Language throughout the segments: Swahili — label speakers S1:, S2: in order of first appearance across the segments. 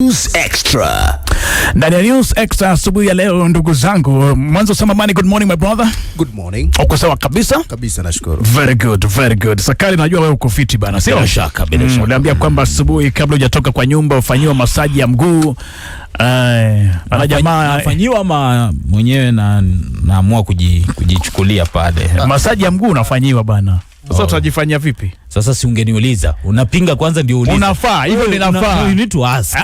S1: News Extra.
S2: Ndani ya News Extra asubuhi ya leo, ndugu zangu, mwanzo Samamani, good morning my brother.
S3: Good morning.
S2: Uko sawa kabisa?
S3: Kabisa, nashukuru.
S2: Very good, very good. Sakali, najua wewe uko fiti bana, sio?
S1: Bila shaka.
S2: Uliambia kwamba asubuhi kabla hujatoka kwa nyumba ufanyiwa masaji ya mguu. Ana jamaa
S1: nafanyiwa ama mwenyewe naamua kujichukulia pale.
S2: Masaji ya mguu unafanyiwa bana. Sasa tutajifanyia vipi?
S1: Sasa si ungeniuliza. Unapinga kwanza ndio uulize.
S2: Unafaa, hivyo linafaa.
S1: You need to ask.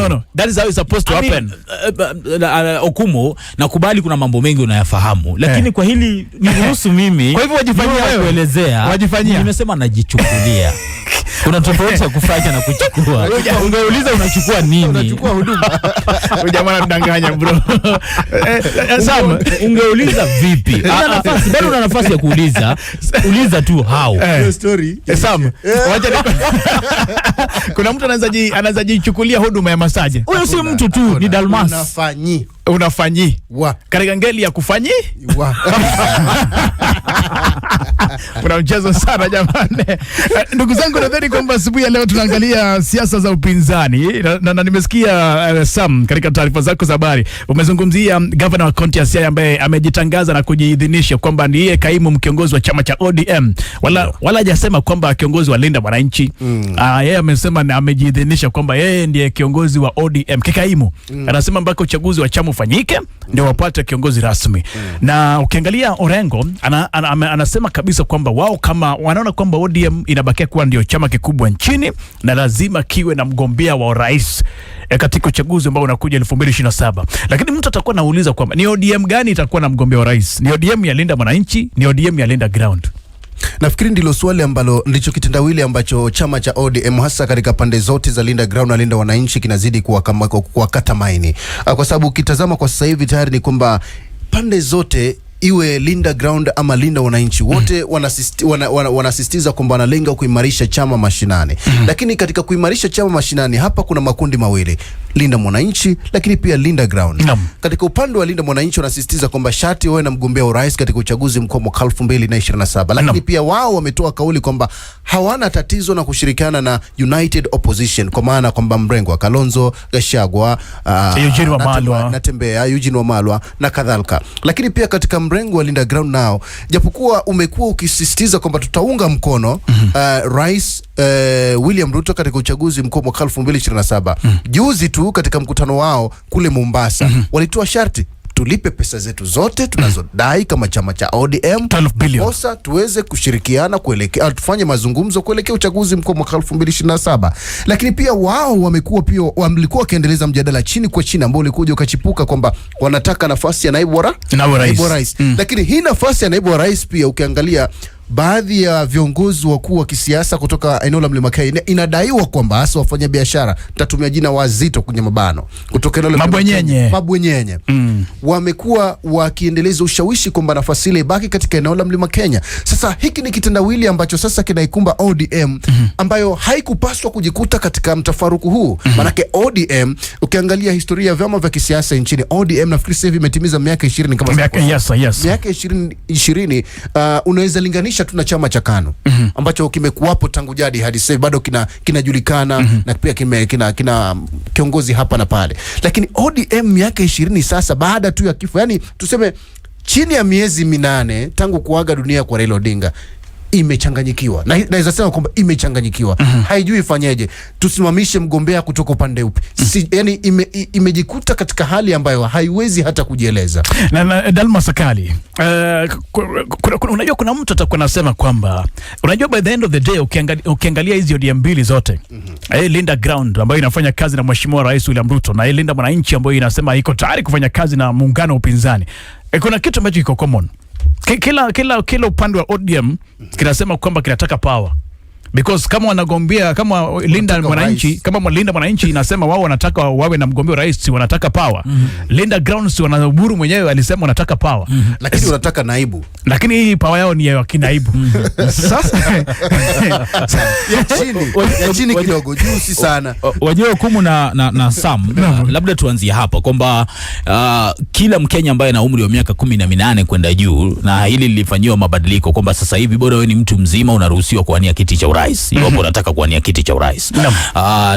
S2: No. That is how it's supposed to happen.
S1: Okumu, nakubali kuna mambo mengi unayafahamu. Lakini kwa hili niruhusu mimi.
S2: Kwa hivyo wajifanyia wewe.
S1: Kuelezea.
S2: Wajifanyia.
S1: Nimesema najichukulia. Kuna tofauti ya kufanya na kuchukua. Ungeuliza unachukua nini?
S3: Unachukua huduma.
S2: Huyu jamaa anadanganya bro.
S1: Sam, ungeuliza vipi? Una nafasi, bado una nafasi ya kuuliza. Uliza tu how.
S3: Hiyo story.
S2: Sam, wacha kuna mtu anaanza jichukulia huduma ya masaje.
S1: Huyo si mtu tu, ni Dalmas.
S2: Unafanyi.
S3: Wa.
S2: Katika ngeli ya kufanyi?
S3: Wa.
S2: Kuna mchezo sana jamani. Ndugu zangu, nadhani kwamba asubuhi ya leo tunaangalia siasa za upinzani na nimesikia Sam, katika taarifa zako za habari umezungumzia governor wa county ya Siaya ambaye amejitangaza na kujiidhinisha kwamba ndiye kaimu kiongozi wa chama cha ODM. Wala hajasema kwamba kiongozi wa Linda Mwananchi. Yeye amesema na amejiidhinisha kwamba yeye ndiye kiongozi wa ODM kikaimu. Anasema mpaka uchaguzi wa chama ufanyike ndio wapate kiongozi rasmi. Na ukiangalia Orengo anasema kabisa kwamba wao kama wanaona kwamba ODM inabakia kuwa ndio chama kikubwa nchini na lazima kiwe na mgombea wa rais katika uchaguzi ambao unakuja 2027. Lakini mtu atakuwa anauliza kwamba ni ODM gani itakuwa na mgombea wa rais? Ni ODM ya Linda Mwananchi? Ni ODM ya Linda Ground?
S3: Nafikiri ndilo swali ambalo ndicho kitendawili ambacho chama cha ODM hasa katika pande zote za Linda Ground na Linda Wananchi kinazidi kuwakata maini. Kwa sababu ukitazama kwa sasa hivi tayari ni kwamba pande zote, iwe Linda Ground ama Linda Wananchi, wote wanasisitiza kwamba wanalenga kuimarisha chama mashinani. Lakini katika kuimarisha chama mashinani hapa kuna makundi mawili, Linda Mwananchi lakini pia Linda Ground. Katika upande wa Linda Mwananchi wanasisitiza kwamba shati wawe na mgombea wa rais katika uchaguzi mkuu mwaka 2027. Lakini pia wao wametoa kauli kwamba hawana tatizo na kushirikiana na United Opposition, kwa maana kwamba mrengo wa Kalonzo, Gachagua,
S2: Eugene Wamalwa,
S3: Natembea, Eugene Wamalwa na kadhalika. Lakini pia katika mrengo wa Linda Ground nao, japokuwa umekuwa ukisisitiza kwamba tutaunga mkono rais William Ruto katika uchaguzi mkuu mwaka 2027. Juzi tu katika mkutano wao kule Mombasa walitoa sharti, tulipe pesa zetu zote tunazodai kama chama cha ODM
S2: 12 billion.
S3: Kosa tuweze kushirikiana kuelekea, tufanye mazungumzo kuelekea uchaguzi mkuu mwaka 2027. Lakini pia wao walikuwa wakiendeleza mjadala chini kwa chini ambao ulikuja ukachipuka kwamba wanataka nafasi ya naibu wa rais. Lakini hii nafasi ya naibu wa rais pia ukiangalia baadhi ya viongozi wakuu wa kisiasa kutoka eneo la Mlima Kenya inadaiwa kwamba hasa wafanya biashara, tatumia jina wazito kwenye mabano, kutoka eneo la Mabwenyenye wamekuwa wakiendeleza ushawishi kwamba nafasi ile ibaki katika eneo la Mlima Kenya. Sasa hiki ni kitendawili ambacho sasa kinaikumba ODM ambayo haikupaswa kujikuta katika mtafaruku huu. Manake ODM ukiangalia historia ya vyama vya kisiasa nchini, ODM nafikiri sasa hivi imetimiza miaka 20 kama
S2: miaka
S3: 20 unaweza linganisha tuna chama cha KANU ambacho kimekuwapo tangu jadi hadi sasa bado kinajulikana na pia kina kiongozi hapa na pale. Lakini ODM miaka 20 sasa baada tu ya kifo, yani tuseme chini ya miezi 8 tangu kuaga dunia kwa Raila Odinga, imechanganyikiwa. Na naweza sema kwamba imechanganyikiwa. Haijui ifanyeje. Tusimamishe mgombea kutoka upande upi. Yani imejikuta katika hali ambayo haiwezi hata kujieleza.
S2: Na Dalma Sakali, unajua kuna mtu atakuwa anasema kwamba unajua by the end of the day ukiangalia hizo ODM mbili zote, Linda Ground ambayo inafanya kazi na Mheshimiwa Rais William Ruto na Linda Mwananchi ambayo inasema iko tayari kufanya kazi na muungano wa upinzani, kuna kitu ambacho kiko common. Kila upande wa ODM kinasema kwamba kinataka power. Because kama wanagombea kama Linda Mwananchi inasema wao wanataka wawe na mgombea rais, wanataka power. Linda Grounds wanaburu mwenyewe alisema wanataka power.
S3: Lakini wanataka naibu.
S2: Lakini hii power yao ni ya kinaibu. Sasa
S3: ya chini kidogo, juu si sana.
S1: Wajua Hukumu na Sam, labda tuanzie hapa kwamba kila Mkenya ambaye ana umri wa miaka 18 kwenda juu, na hili lilifanywa mabadiliko kwamba sasa hivi bora wewe ni mtu mzima unaruhusiwa kuwania kiti cha urais iwapo unataka kuwania kiti cha urais.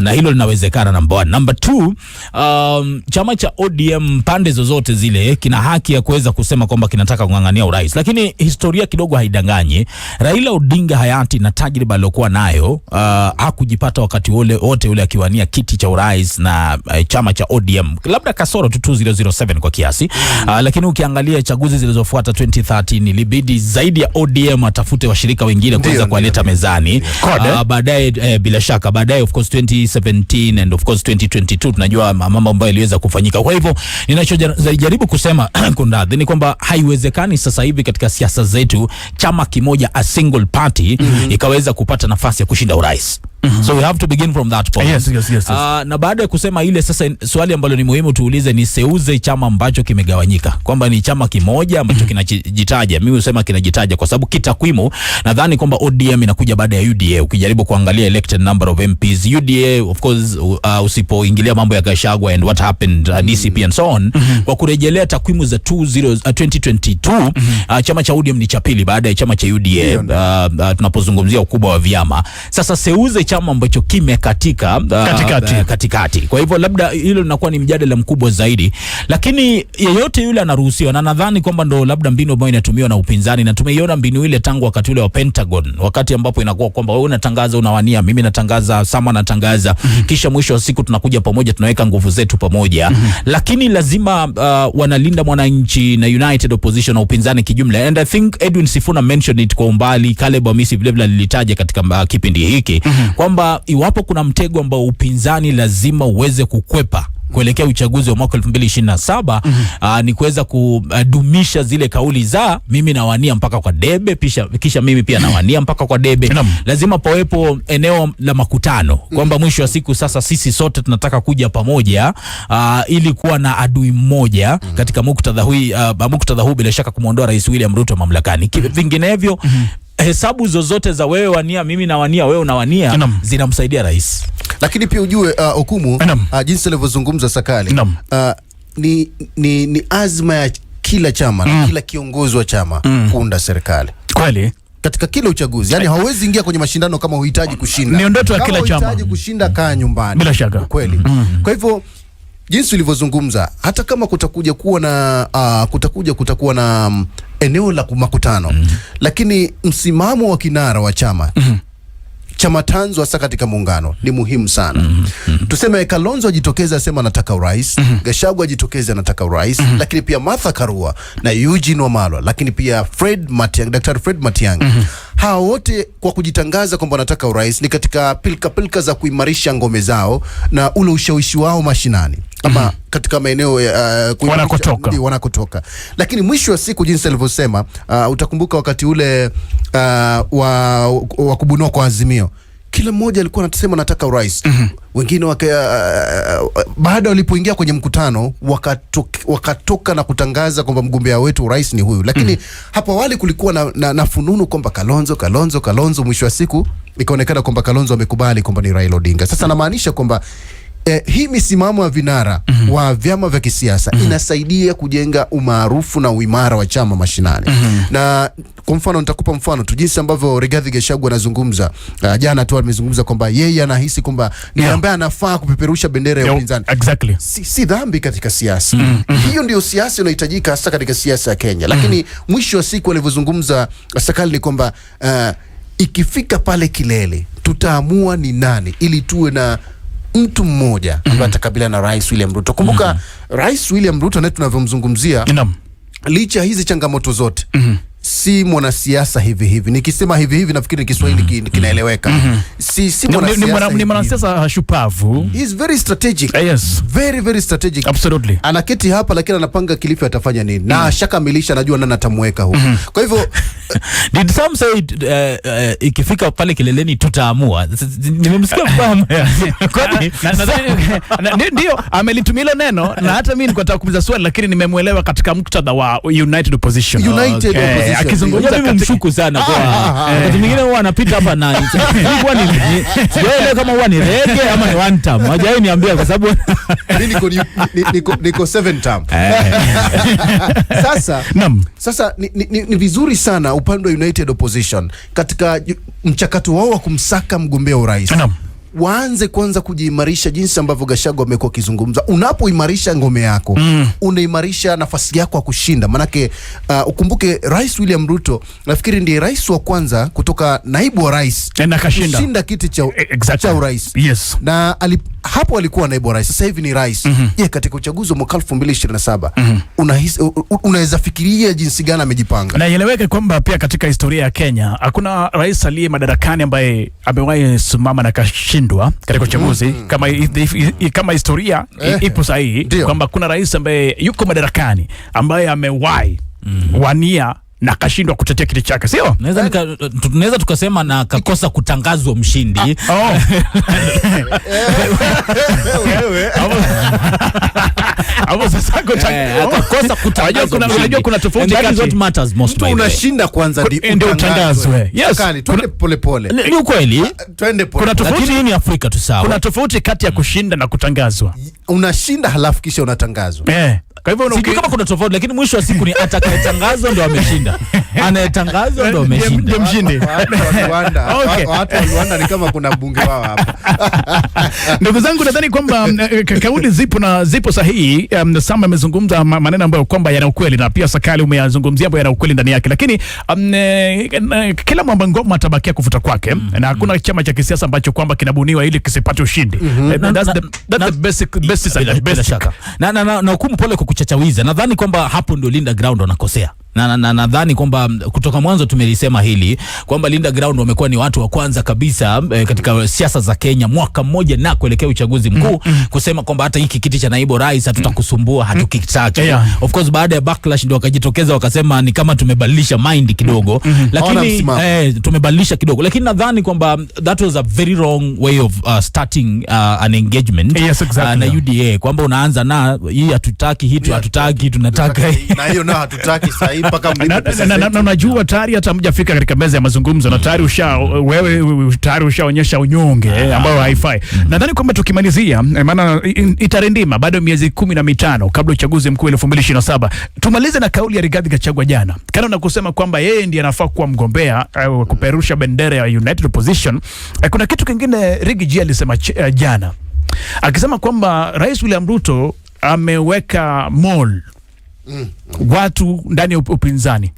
S1: Na hilo linawezekana, number 1. Number 2, chama cha ODM pande zozote zile kina haki ya kuweza kusema kwamba kinataka kung'ang'ania urais, lakini historia kidogo haidanganyi. Raila Odinga hayati na tajriba aliyokuwa nayo hakujipata wakati wote ule akiwania kiti cha urais na chama cha ODM, labda kasoro 2007 kwa kiasi. Lakini ukiangalia chaguzi zilizofuata 2013 ilibidi zaidi ya ODM atafute washirika wengine kuweza kuwaleta mezani. Baadaye bila shaka baadaye of course 2017 and of course 2022 tunajua mambo ambayo iliweza kufanyika. Kwa hivyo ninachojaribu kusema Kundadhi ni kwamba haiwezekani sasa hivi katika siasa zetu chama kimoja, a single party, ikaweza kupata nafasi ya kushinda urais. So we have to begin from that point.
S2: Yes.
S1: Na baada ya kusema ile, sasa swali ambalo ni muhimu tuulize ni seuze chama ambacho kimegawanyika, kwamba ni chama kimoja ambacho kinajitaja. Mimi husema kinajitaja kwa sababu kitakwimu nadhani kwamba ODM inakuja baada ya UDA. Ukijaribu kuangalia elected number of MPs, UDA of course usipoingilia mambo ya Gachagua and what happened DCP and so on, kwa kurejelea takwimu za 2022 chama cha ODM ni cha pili baada ya chama cha UDA tunapozungumzia ukubwa wa vyama. Sasa seuze chama ambacho kimekatika katikati. Kwa hivyo labda hilo linakuwa ni mjadala mkubwa zaidi, lakini yeyote yule anaruhusiwa, na nadhani kwamba ndo labda mbinu ambayo inatumiwa na upinzani, na tumeiona mbinu ile tangu wakati ule wa Pentagon, wakati ambapo inakuwa kwamba wewe unatangaza unawania, mimi natangaza, Sama natangaza, kisha mwisho wa siku tunakuja pamoja, tunaweka nguvu zetu pamoja. Lakini lazima wanalinda mwananchi na United Opposition na upinzani kijumla, and I think Edwin Sifuna mentioned it kwa umbali, Caleb Amisi vile vile alilitaja katika kipindi hiki kwamba iwapo kuna mtego ambao upinzani lazima uweze kukwepa kuelekea uchaguzi wa mwaka 2027, ni kuweza kudumisha zile kauli za mimi nawania mpaka kwa debe, kisha mimi pia nawania mpaka kwa debe. Lazima pawepo eneo la makutano, kwamba mwisho wa siku sasa sisi sote tunataka kuja pamoja ili kuwa na adui mmoja katika muktadha huu bila shaka kumuondoa Rais William Ruto mamlakani. Vinginevyo hesabu zozote za wewe wania, mimi nawania, wewe unawania, zinamsaidia rais.
S3: Lakini pia ujue Okumu, jinsi alivyozungumza Sakali, ni azma ya kila chama na kila kiongozi wa chama kuunda serikali.
S2: Kweli.
S3: Katika kila uchaguzi. Yani hauwezi ingia kwenye mashindano kama huhitaji kushinda.
S2: Ni ndoto ya kila chama.
S3: Kama huhitaji kushinda, kaa nyumbani.
S2: Bila shaka.
S3: Kweli. Kwa hivyo jinsi ulivyozungumza, hata kama kutakuwa na eneo la makutano, lakini msimamo wa kinara wa chama chama tanzo hasa katika muungano ni muhimu sana. Tuseme Kalonzo ajitokeze asema anataka urais, Gachagua ajitokeze anataka urais, lakini pia Martha Karua na Eugene Wamalwa, lakini pia Dr. Fred Matiang'i. Hao wote kwa kujitangaza kwamba wanataka urais ni katika pilka za kuimarisha ngome zao na ule ushawishi wao mashinani ama katika maeneo wanakotoka. Lakini mwisho wa siku, jinsi alivyosema, utakumbuka wakati ule wa kubunua kwa Azimio, kila mmoja alikuwa anasema nataka urais. Wengine baada walipoingia kwenye mkutano wakatoka na kutangaza kwamba mgombea wetu urais ni huyu. Lakini hapo awali kulikuwa na fununu kwamba Kalonzo. Mwisho wa siku ikaonekana kwamba Kalonzo amekubali kwamba ni Raila Odinga. Sasa namaanisha kwamba hii misimamo ya vinara wa vyama vya kisiasa inasaidia kujenga umaarufu na uimara wa chama mashinani. Na kwa mfano, nitakupa mfano tu jinsi ambavyo Rigathi Gachagua anazungumza. Jana tu amezungumza kwamba yeye anahisi kwamba ni ambaye anafaa kupeperusha bendera ya upinzani.
S2: Exactly.
S3: Si dhambi katika siasa. Hiyo ndio siasa inayohitajika hasa katika siasa ya Kenya. Lakini mwisho wa siku alivyozungumza Sakali ni kwamba ikifika pale kilele tutaamua ni nani, ili tuwe na mtu mmoja ambaye atakabiliana na Rais William Ruto. Kumbuka Rais William Ruto naye tunavyomzungumzia, licha hizi changamoto zote, si mwanasiasa hivi. Nikisema hivi nafikiri ni Kiswahili kinaeleweka. Si mwanasiasa.
S2: Ni mwanasiasa shupavu.
S3: He is very strategic.
S2: Yes.
S3: Very, very strategic.
S2: Absolutely.
S3: Anaketi hapa lakini anapanga Kilifi atafanya nini. Na shakamilisha, anajua nani atamweka huko. Kwa hivyo
S1: did some say ikifika pale kileleni tutaamua. Nimemsikia mfahamu.
S2: Ndio amelitumia hilo neno, na hata mimi nilikuwa nataka kuuliza swali lakini nimemuelewa katika muktadha wa United Opposition. akizungumza
S1: mimi mshuku sana kwa wakati mwingine huwa anapita hapa na ilikuwa ni sio kama huwa ni rege ama ni one term. Hajai niambia kwa sababu
S3: niko 7 term. Sasa ni vizuri sana upande wa United Opposition katika mchakato wao wa kumsaka mgombea urais. Waanze kwanza kujiimarisha jinsi ambavyo Gachagua amekuwa akizungumza. Unapoimarisha ngome yako, unaimarisha nafasi yako ya kushinda. Manake ukumbuke Rais William Ruto nafikiri ndiye rais wa kwanza kutoka naibu wa rais
S2: na
S3: kushinda kiti cha urais.
S2: Yes.
S3: Na hapo alikuwa naibu wa rais, sasa hivi ni rais. Katika uchaguzi wa mwaka 2027 unaweza fikiria jinsi gani amejipanga. Na
S2: ieleweke kwamba pia katika historia ya Kenya hakuna rais aliye madarakani ambaye amewahi simama na kashindwa katika uchaguzi. Kama historia ipo sahihi kwamba kuna rais ambaye yuko madarakani ambaye amewahi wania na kashindwa kutetea kiti chake, sio?
S1: Tunaweza tukasema na kakosa kutangazwa mshindi.
S2: Hapo sasa
S1: akakosa kutangazwa.
S2: Unajua kuna tofauti
S1: kati what matters most.
S3: Unashinda kwanza
S2: ndio utangazwe.
S3: Yes. Twende pole.
S1: Ni ukweli.
S3: Twende pole.
S1: Kuna tofauti, lakini ni Afrika tu sawa.
S2: Kuna tofauti kati ya kushinda na kutangazwa.
S3: Unashinda halafu kisha unatangazwa.
S1: Kwa hivyo sijui kama kuna tofauti, lakini mwisho wa siku ni atakayetangazwa ndio ameshinda. Anayetangazwa ndio ameshinda.
S2: Ndio mshindi.
S3: Watu wa Rwanda ni kama kuna bunge wao hapa.
S2: Ndugu zangu, nadhani kwamba kauli zipo sahihi. Sam amezungumza maneno ambayo kwamba yana ukweli, na pia Sakali umeyazungumzia ambayo yana ukweli ndani yake, lakini kila mwamba ngoma atabakia kufuta kwake, na hakuna chama cha kisiasa ambacho kwamba kinabuniwa ili kisipate ushindi. That's the basic shaka. Na hukumu pole kwa kuchachawiza. Nadhani kwamba hapo ndio Linda Ground wanakosea. Na nadhani kwamba kutoka mwanzo tumelisema hili kwamba Linda Ground wamekuwa ni watu wa kwanza kabisa katika siasa za Kenya mwaka mmoja na kuelekea uchaguzi mkuu kusema kwamba hata hiki kiti cha naibu rais hatutakusumbua, hatukitaki. Of course baada ya backlash ndio wakajitokeza wakasema ni kama tumebadilisha mind kidogo, lakini tumebadilisha kidogo, lakini nadhani kwamba that was a very wrong way of starting an engagement. Na UDA kwamba unaanza na hii hatutaki, hii hatutaki, tunataka
S3: na hiyo na hatutaki sasa.
S2: Na unajua tayari hata mjafika katika meza ya mazungumzo na tayari ushaonyesha unyonge ambao haifai. Nadhani kwamba tukimalizia, maana itarendima bado miezi 15 kabla uchaguzi mkuu 2027, tumalize na kauli ya Rigathi Gachagua jana. Kana na kusema kwamba yeye ndiye anafaa kuwa mgombea kuperusha bendera ya United Opposition. Kuna kitu kingine Riggy G alisema jana, akisema kwamba Rais William Ruto ameweka mall watu ndani ya upinzani.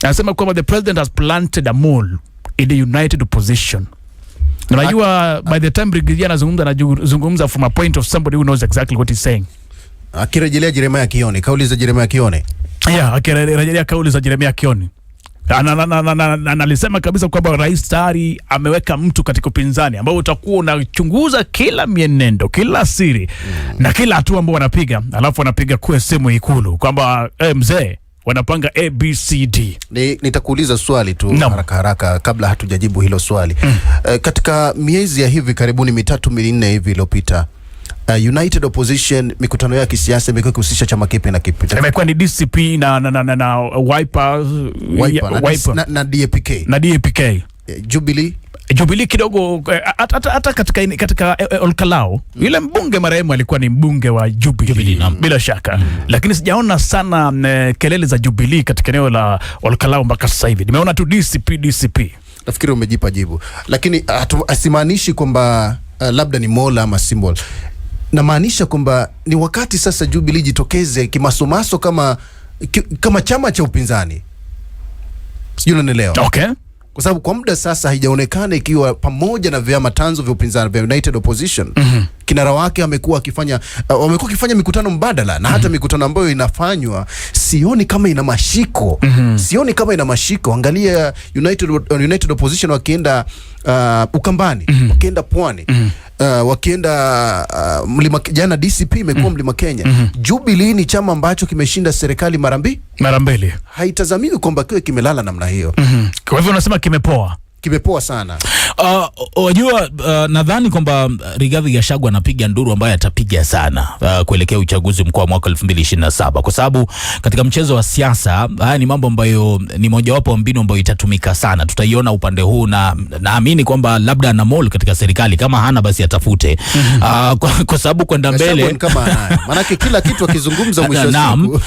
S2: Anasema kwamba the president has planted a mole in the United Opposition. Unajua by the time Brigadier anazungumza from a point of somebody who knows exactly what he's saying.
S3: Akirejelea Jeremiah Kioni, kauli za Jeremiah Kioni.
S2: Akirejelea kauli za Jeremiah Kioni. Analisema kabisa kwamba rais tayari ameweka mtu katika upinzani ambao utakuwa unachunguza kila mienendo, kila siri na kila hatua ambao wanapiga, alafu wanapiga kwa simu Ikulu kwamba mzee wanapanga ABCD.
S3: Nitakuuliza swali tu haraka kabla hatujajibu hilo swali. Katika miezi ya hivi karibuni 3-4 hivi iliyopita, United Opposition mikutano ya kisiasa imekuwa kuhusisha chama kipi na kipi?
S2: Imekuwa ni DCP na Wiper
S3: na DAPK.
S2: Na DAPK. Jubilee kidogo hata katika Olkalao yule mbunge marehemu alikuwa ni mbunge wa Jubilee bila shaka. Lakini sijaona sana kelele za Jubilee katika eneo la Olkalao mpaka sasa hivi. Nimeona tu DCP.
S3: Nafikiri umejipa jibu. Lakini asimaanishi kwamba labda ni mola ama symbol. Na maanisha kwamba ni wakati sasa Jubilee jitokeze kimasomaso kama chama cha upinzani. Sijui unanielewa.
S2: Okay.
S3: Kwa sababu kwa muda sasa haijaonekana ikiwa pamoja na vyama tanzo vya upinzani vya United Opposition, kinara wake wamekuwa akifanya mikutano mbadala na hata mikutano ambayo inafanywa sioni kama ina mashiko. Sioni kama ina mashiko. Angalia United Opposition wakienda Ukambani, wakienda Pwani, wakienda Mlima, jana DCP imekuwa Mlima Kenya. Jubilee ni chama ambacho kimeshinda serikali mara mbili. Haitazamiwi kwamba kiwe kimelala namna hiyo.
S2: Kwa hivyo unasema kimepoa sana.
S1: Wajua, nadhani kwamba Rigathi Gachagua anapiga nduru ambayo atapiga sana kuelekea uchaguzi mkuu wa mwaka 2027, kwa sababu katika mchezo wa siasa haya ni mambo ambayo ni mojawapo wa mbinu ambayo itatumika sana. Tutaiona upande huu, na naamini kwamba labda ana mall katika serikali, kama hana basi atafute, kwa sababu kwenda mbele
S3: kama anayo, maana kila kitu akizungumza mwisho wa siku.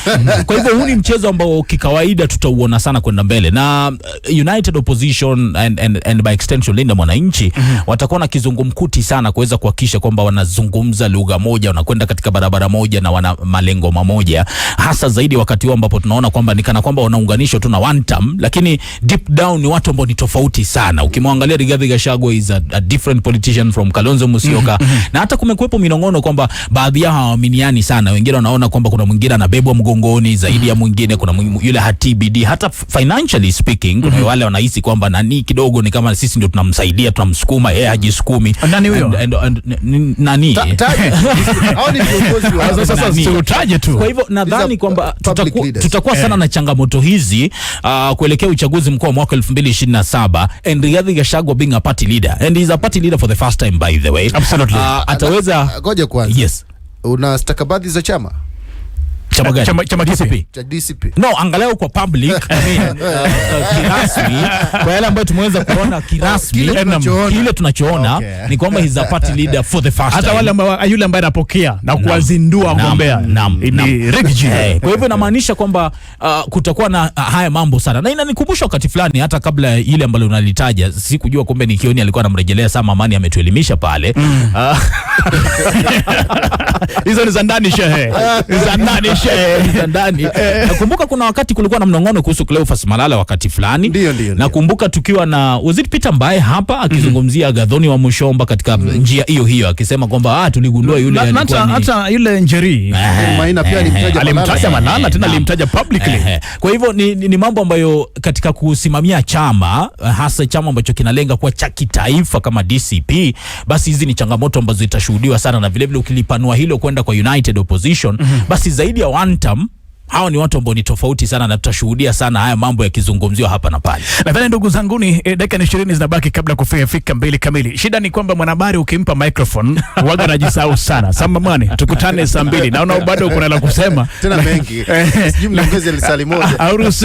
S1: Kwa hivyo huu ni mchezo ambao kikawaida tutauona sana kwenda mbele, na United Opposition and by extension Linda Mwananchi watakuwa na kizungumkuti sana kuweza kuhakikisha kwamba wanazungumza lugha moja, wanakwenda katika barabara moja na wana malengo mamoja, hasa zaidi wakati huo ambapo tunaona kwamba nikana kwamba wanaunganishwa tu na one term, lakini deep down ni watu ambao ni tofauti sana. Ukimwangalia Rigathi Gachagua is a different politician from Kalonzo Musyoka, na hata kumekuwepo minongono kwamba baadhi yao hawaaminiani sana. Wengine wanaona kwamba kuna mwingine anabebwa mgongoni zaidi ya mwingine, kuna yule hatibidi, hata financially speaking kuna wale wanahisi kwamba nani kidogo ni kama sisi ndio tunamsaidia, tunamsukuma yeye hajisukumi.
S2: Nani huyo?
S1: Nani?
S3: Hao ni viongozi wa
S2: sasa utaje tu.
S1: Kwa hivyo nadhani kwamba tutakuwa sana na changamoto hizi kuelekea uchaguzi mkuu wa mwaka 2027, and Rigathi Gachagua being a party leader, and he's a party leader for the first time by the way.
S2: Absolutely.
S3: Ataweza ngoja kwanza.
S1: Yes.
S3: Una stakabadhi za chama?
S1: Chama DCP.
S3: Cha DCP.
S1: No, angalau kwa public, kirasmi, kwa yale ambayo tumeweza kuona kirasmi, kile tunachoona ni kwamba he's a party leader for the first time.
S2: Hata wale ambao yule ambaye anapokea na kuwazindua wagombea ni Rigji.
S1: Kwa hivyo inamaanisha kwamba kutakuwa na haya mambo sana, na inanikumbusha wakati fulani, hata kabla ile ambalo unalitaja, sikujua kumbe ni Kioni alikuwa anamrejelea Sam Amani, ametuelimisha pale.
S2: Hizo ni za ndani shehe. Za ndani
S1: ndani. Nakumbuka kuna wakati kulikuwa na mnongono kuhusu Cleophas Malala wakati fulani. Nakumbuka tukiwa na was it Peter Mbae hapa akizungumzia Gathoni wa Mushomba katika njia hiyo akisema kwamba tuligundua yule alikuwa
S2: hata yule Njeri
S3: Maina pia
S2: alimtaja Malala, tena alimtaja publicly.
S1: Kwa hivyo ni mambo ambayo katika kusimamia chama, hasa chama ambacho kinalenga kuwa cha kitaifa kama DCP, basi hizi ni changamoto ambazo zitashuhudiwa sana, na vile vile ukilipanua hilo kwenda kwa United Opposition, basi zaidi ya one term, hao ni watu ambao ni tofauti sana, na tutashuhudia sana haya mambo yakizungumziwa hapa na pale.
S2: Nadhani ndugu zangu ni dakika 20 zinabaki kabla kufika 2 kamili. Shida ni kwamba mwanahabari ukimpa microphone waga anajisahau sana. Samba mwani, tukutane saa 2. Naona bado kuna la kusema.
S3: Tena mengi. Sijui mlongeze lisali moja.